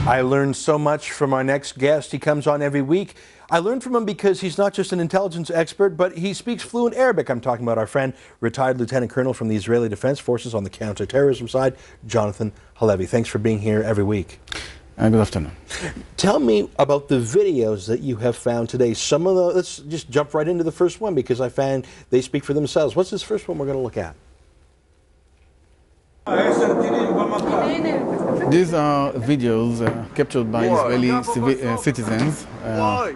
I learned so much from our next guest. He comes on every week. I learned from him because he's not just an intelligence expert, but he speaks fluent Arabic. I'm talking about our friend, retired Lieutenant Colonel from the Israeli Defense Forces on the counterterrorism side, Jonathan Halevi. Thanks for being here every week. Good afternoon. Tell me about the videos that you have found today. Some of the, let's just jump right into the first one because I found they speak for themselves. What's this first one we're going to look at? These are videos captured by Israeli citizens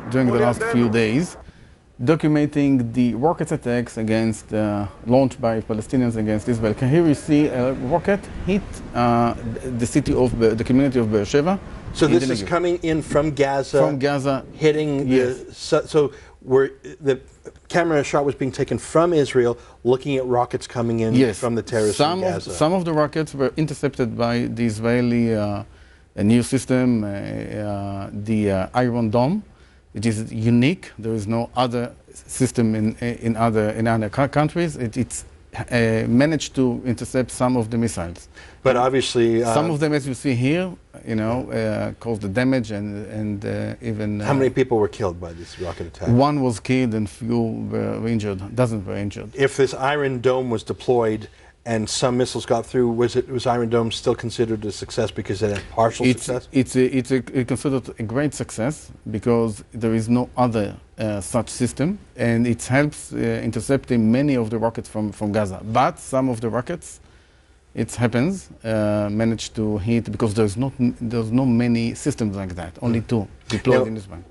during the last few days, documenting the rocket attacks launched by Palestinians against Israel. Here you see a rocket hit the community of Beersheba. So this is coming in from Gaza. From Gaza, hitting yes. The camera shot was being taken from Israel, looking at rockets coming in from the terrorists in Gaza. Some of the rockets were intercepted by the Israeli new system, the Iron Dome. It is unique. There is no other system in other countries. It's managed to intercept some of the missiles. But obviously, some of them, as you see here, caused the damage and even. How many people were killed by this rocket attack? One was killed and few were injured. Dozens were injured. If this Iron Dome was deployed and some missiles got through, was Iron Dome still considered a success because it had partial success? It's considered a great success because there is no other such system, and it helps intercepting many of the rockets from Gaza. But some of the rockets, it happens, managed to hit because there's no many systems like that. Only two deployed in this one.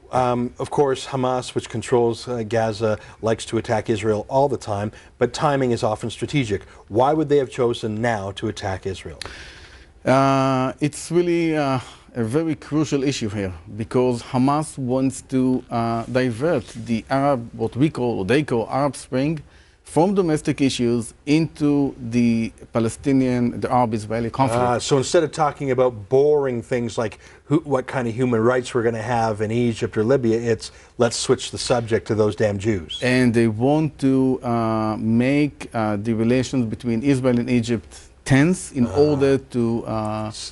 Of course, Hamas, which controls Gaza, likes to attack Israel all the time, but timing is often strategic. Why would they have chosen now to attack Israel? It's really a very crucial issue here because Hamas wants to divert the what they call Arab Spring, from domestic issues into the Arab-Israeli conflict. So instead of talking about boring things like what kind of human rights we're going to have in Egypt or Libya, it's let's switch the subject to those damn Jews. And they want to make the relations between Israel and Egypt tense in order to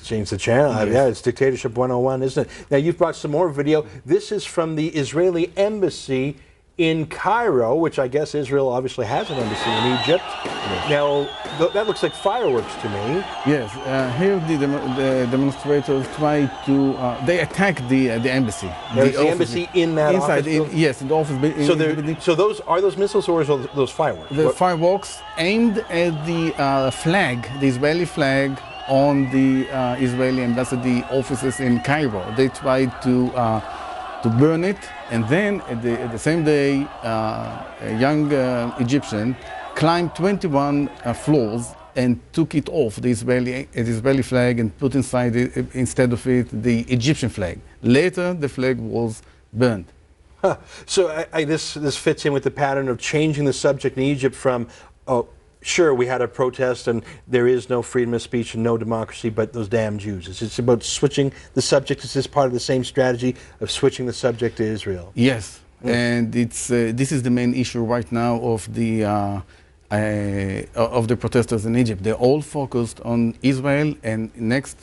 change the channel. Yes. Yeah, it's dictatorship 101, isn't it? Now you've brought some more video. This is from the Israeli embassy in Cairo, which I guess Israel obviously has an embassy in Egypt. Yes. Now, that looks like fireworks to me. Yes, here the demonstrators try to, they attack the embassy. There's the embassy in that inside, office? Yes, in the office. So are those missiles or are those fireworks? The fireworks aimed at the flag, the Israeli flag, on the Israeli embassy offices in Cairo. They tried to burn it, and then at the same day, a young Egyptian climbed 21 floors and took it off, the Israeli flag, and put inside it, instead of it, the Egyptian flag. Later, the flag was burned. Huh. So this fits in with the pattern of changing the subject in Egypt from, sure, we had a protest and there is no freedom of speech and no democracy, but those damn Jews. It's about switching the subject. Is this part of the same strategy of switching the subject to Israel? Yes, and this is the main issue right now of the protesters in Egypt. They're all focused on Israel, and next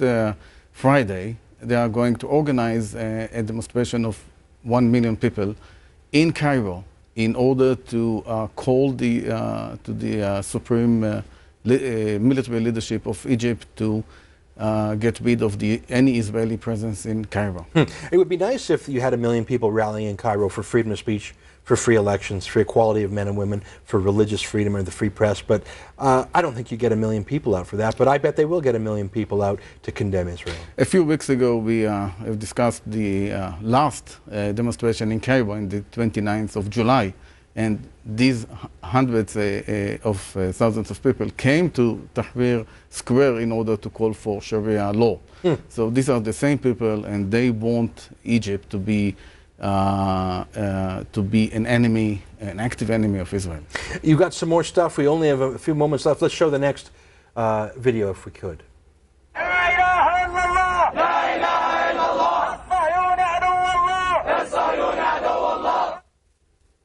Friday they are going to organize a demonstration of 1 million people in Cairo, in order to call to the supreme military leadership of Egypt to get rid of any Israeli presence in Cairo. It would be nice if you had 1 million people rallying in Cairo for freedom of speech, for free elections, for equality of men and women, for religious freedom or the free press, but I don't think you get 1 million people out for that, but I bet they will get 1 million people out to condemn Israel. A few weeks ago we have discussed the last demonstration in Cairo on the 29th of July, and these hundreds of thousands of people came to Tahrir Square in order to call for Sharia law. So these are the same people, and they want Egypt to be an enemy, an active enemy of Israel. You've got some more stuff. We only have a few moments left. Let's show the next video if we could.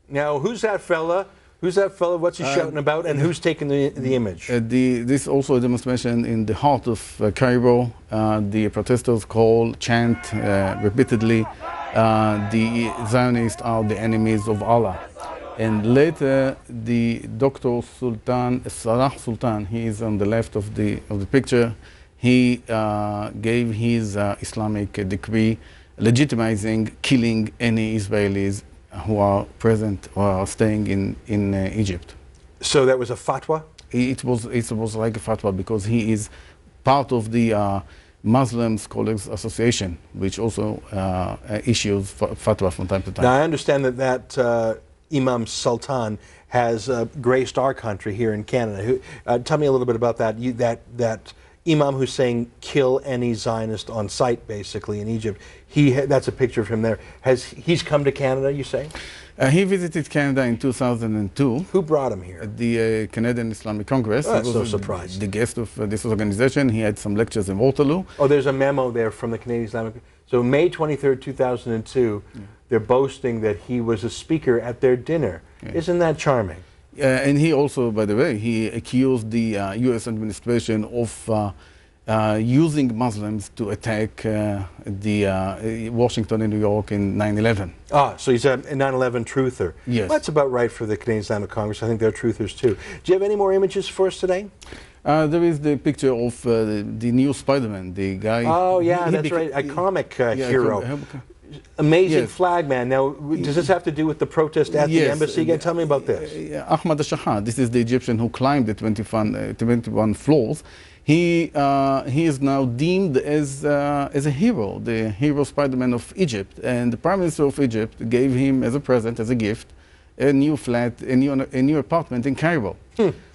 Now, who's that fella Who's that fellow? What's he shouting about? And who's taking the image? This is also a demonstration in the heart of Cairo. The protesters chant repeatedly, the Zionists are the enemies of Allah. And later, the Dr. Salah Sultan, he is on the left of the picture, he gave his Islamic decree legitimizing killing any Israelis who are present or are staying in Egypt. So that was a fatwa? It was like a fatwa because he is part of the Muslim Scholars Association, which also issues fatwa from time to time. Now I understand that Imam Sultan has graced our country here in Canada. Tell me a little bit about that. That Imam who's saying kill any Zionist on sight, basically in Egypt. That's a picture of him there. He's come to Canada, you say? He visited Canada in 2002. Who brought him here? At the Canadian Islamic Congress. Oh, that's no surprise. The guest of this organization. He had some lectures in Waterloo. Oh, there's a memo there from the Canadian Islamic. So May 23rd, 2002, they're boasting that he was a speaker at their dinner. Yeah. Isn't that charming? And he also, by the way, he accused the U.S. administration of using Muslims to attack the Washington and New York in 9/11. Ah, so he's a 9/11 truther. Yes. That's about right for the Canadian Islamic Congress. I think they're truthers too. Do you have any more images for us today? There is the picture of the new Spider-Man, the guy. Oh, yeah, that's right, a comic hero. Amazing flag, man. Now, does this have to do with the protest at the embassy? Again, tell me about this. Ahmad al-Shahad, this is the Egyptian who climbed the 21 floors. He is now deemed as a hero, the hero Spider-Man of Egypt. And the Prime Minister of Egypt gave him as a present, as a gift, a new flat, a new apartment in Cairo.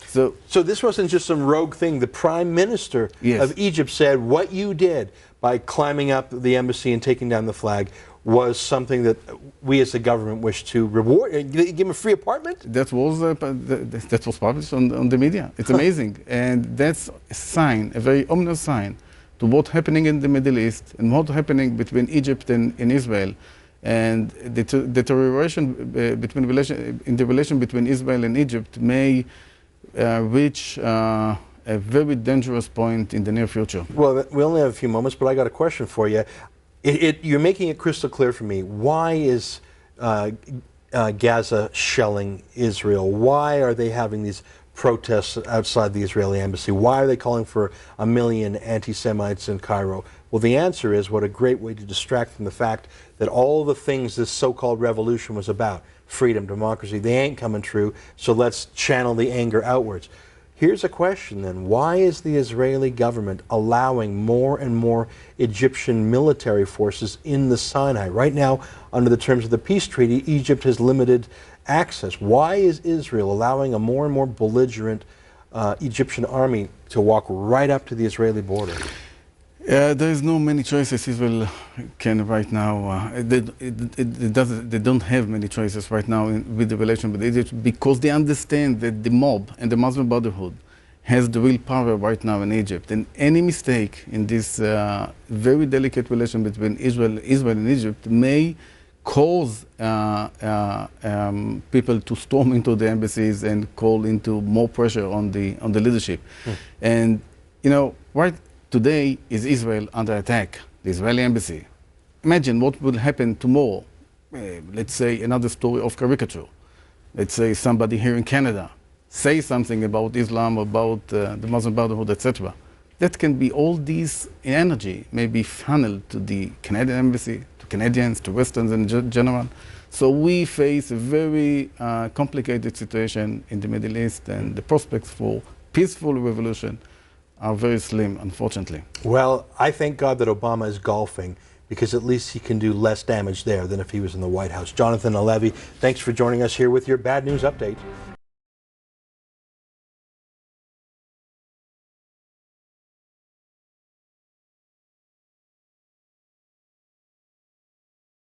So this wasn't just some rogue thing. The Prime Minister of Egypt said what you did by climbing up the embassy and taking down the flag was something that we as the government wish to reward. Give him a free apartment? That was published on the media. It's amazing. And that's a sign, a very ominous sign, to what's happening in the Middle East and what's happening between Egypt and Israel. And the deterioration in the relation between Israel and Egypt may reach a very dangerous point in the near future. Well, we only have a few moments, but I got a question for you. You're making it crystal clear for me. Why is Gaza shelling Israel? Why are they having these protests outside the Israeli embassy? Why are they calling for 1 million anti-Semites in Cairo? Well, the answer is, what a great way to distract from the fact that all the things this so-called revolution was about, freedom, democracy, they ain't coming true, so let's channel the anger outwards. Here's a question then. Why is the Israeli government allowing more and more Egyptian military forces in the Sinai? Right now, under the terms of the peace treaty, Egypt has limited access. Why is Israel allowing a more and more belligerent Egyptian army to walk right up to the Israeli border? There is no many choices Israel can right now. They don't have many choices right now with the relation with Egypt, because they understand that the mob and the Muslim Brotherhood has the real power right now in Egypt. And any mistake in this very delicate relation between Israel and Egypt may cause people to storm into the embassies and call into more pressure on the leadership. And you know, right today is Israel under attack, the Israeli embassy. Imagine what will happen tomorrow. Let's say another story of caricature. Let's say somebody here in Canada say something about Islam, about the Muslim Brotherhood, etc. That can be, all these energy may be funneled to the Canadian embassy, to Canadians, to Westerns in general. So we face a very complicated situation in the Middle East, and the prospects for peaceful revolution are very slim, unfortunately. Well, I thank God that Obama is golfing, because at least he can do less damage there than if he was in the White House. Jonathan Halevi, thanks for joining us here with your Bad News Update.